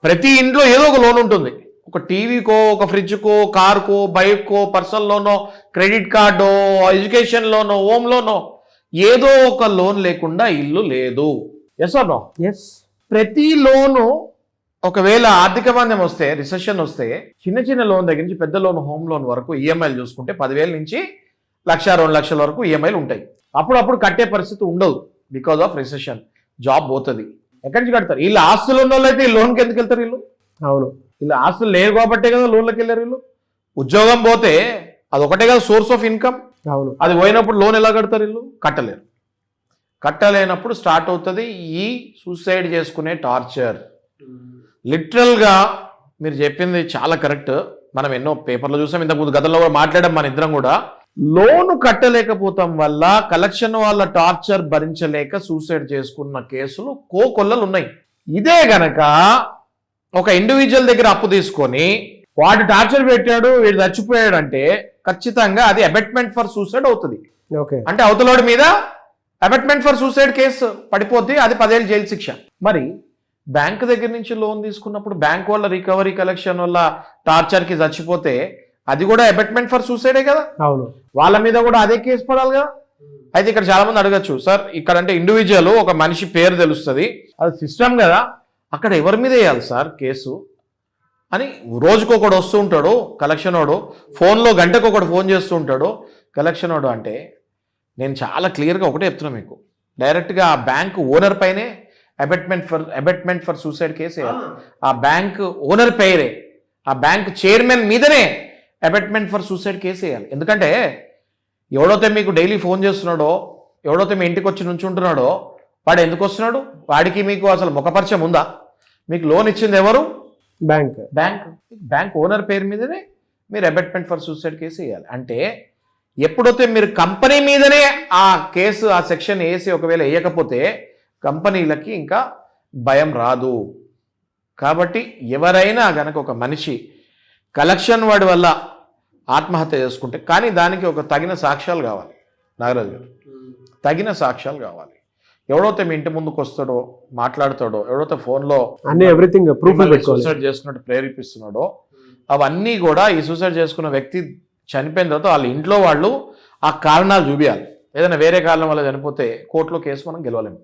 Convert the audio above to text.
ప్రతి ఇంట్లో ఏదో ఒక లోన్ ఉంటుంది. ఒక టీవీకో, ఒక ఫ్రిడ్జ్కో, కార్కో, బైక్కో, పర్సనల్ లోనో, క్రెడిట్ కార్డో, ఎడ్యుకేషన్ లోనో, హోమ్ లోనో ఏదో ఒక లోన్ లేకుండా ఇల్లు లేదు. Yes or no? ఎస్. ప్రతి లోను ఒకవేళ ఆర్థిక మాంద్యం వస్తే, రిసెషన్ వస్తే, చిన్న చిన్న లోన్ దగ్గర నుంచి పెద్ద లోన్, హోమ్ లోన్ వరకు ఈఎంఐలు చూసుకుంటే 10,000 నుంచి 1,00,000, 2 లక్షల వరకు ఈఎంఐలు ఉంటాయి. అప్పుడప్పుడు కట్టే పరిస్థితి ఉండదు బికాజ్ ఆఫ్ రిసెషన్. జాబ్ పోతుంది, ఎక్కడి నుంచి కడతారు? వీళ్ళు ఆస్తులు ఉన్న వాళ్ళు అయితే ఈ లోన్కి ఎందుకు వెళ్తారు? వీళ్ళు అవును, వీళ్ళు ఆస్తులు లేరు కాబట్టే కదా లోన్లోకి వెళ్ళారు. వీళ్ళు ఉద్యోగం పోతే అదొకటే కదా సోర్స్ ఆఫ్ ఇన్కమ్. అవును, అది పోయినప్పుడు లోన్ ఎలా కడతారు? వీళ్ళు కట్టలేరు. కట్టలేనప్పుడు స్టార్ట్ అవుతుంది ఈ సూసైడ్ చేసుకునే టార్చర్. లిటరల్గా మీరు చెప్పింది చాలా కరెక్ట్. మనం ఎన్నో పేపర్లో చూసాం, ఇంతకుముందు గతంలో కూడా మాట్లాడాం మన ఇద్దరం కూడా. లోను కట్టలేకపోతాం వల్ల, కలెక్షన్ వాళ్ళ టార్చర్ భరించలేక సూసైడ్ చేసుకున్న కేసులు కోకొల్లలు ఉన్నాయి. ఇదే గనక ఒక ఇండివిజువల్ దగ్గర అప్పు తీసుకొని వాడు టార్చర్ పెట్టాడు, వీడు చచ్చిపోయాడు అంటే ఖచ్చితంగా అది అబెట్మెంట్ ఫర్ సూసైడ్ అవుతుంది. ఓకే, అంటే అవతలోడి మీద అబెట్మెంట్ ఫర్ సూసైడ్ కేసు పడిపోద్ది, అది 10 ఏళ్ళు జైలు శిక్ష. మరి బ్యాంక్ దగ్గర నుంచి లోన్ తీసుకున్నప్పుడు బ్యాంక్ వాళ్ళ రికవరీ కలెక్షన్ వల్ల టార్చర్కి చచ్చిపోతే అది కూడా అబెట్మెంట్ ఫర్ సూసైడే కదా. అవును, వాళ్ళ మీద కూడా అదే కేసు పడాలి కదా. అయితే ఇక్కడ చాలా మంది అడగచ్చు, సార్ ఇక్కడ అంటే ఇండివిజువల్ ఒక మనిషి పేరు తెలుస్తుంది, అది సిస్టమ్ కదా, అక్కడ ఎవరి మీద వేయాలి సార్ కేసు అని రోజుకొకడు వస్తూ ఉంటాడు కలెక్షన్ వాడు, ఫోన్లో గంటకొకడు ఫోన్ చేస్తూ ఉంటాడు కలెక్షన్ వాడు. అంటే నేను చాలా క్లియర్గా ఒకటే చెప్తున్నా మీకు, డైరెక్ట్గా ఆ బ్యాంక్ ఓనర్ పైనే అబెట్మెంట్ ఫర్ సూసైడ్ కేసు వేయాలి. ఆ బ్యాంక్ ఓనర్ పేరే, ఆ బ్యాంక్ చైర్మన్ మీదనే అబెట్మెంట్ ఫర్ సూసైడ్ కేసు వేయాలి. ఎందుకంటే ఎవడైతే మీకు డైలీ ఫోన్ చేస్తున్నాడో, ఎవడైతే మీ ఇంటికి వచ్చి నుంచుంటున్నాడో వాడు ఎందుకు వస్తున్నాడు? వాడికి మీకు అసలు ముఖపరిచయం ఉందా? మీకు లోన్ ఇచ్చింది ఎవరు? బ్యాంక్ ఓనర్ పేరు మీదనే మీరు అబెట్మెంట్ ఫర్ సూసైడ్ కేసు వేయాలి. అంటే ఎప్పుడైతే మీరు కంపెనీ మీదనే ఆ కేసు, ఆ సెక్షన్ వేసి ఒకవేళ వేయకపోతే కంపెనీలకి ఇంకా భయం రాదు. కాబట్టి ఎవరైనా గనక ఒక మనిషి కలెక్షన్ వాడి వల్ల ఆత్మహత్య చేసుకుంటే, కానీ దానికి ఒక తగిన సాక్ష్యాలు కావాలి నాగరాజు గారు, తగిన సాక్ష్యాలు కావాలి. ఎవడైతే మీ ఇంటి ముందుకు వస్తాడో, మాట్లాడతాడో, ఎవడైతే ఫోన్లో అన్ని ఎవ్రీథింగ్ ప్రూఫ్ సూసైడ్ చేసుకున్నట్టు ప్రేరేపిస్తున్నాడో, అవన్నీ కూడా ఈ సూసైడ్ చేసుకున్న వ్యక్తి చనిపోయిన తర్వాత వాళ్ళ ఇంట్లో వాళ్ళు ఆ కారణాలు చూపించాలి. ఏదైనా వేరే కారణం వల్ల చనిపోతే కోర్టులో కేసు మనం గెలవలేము.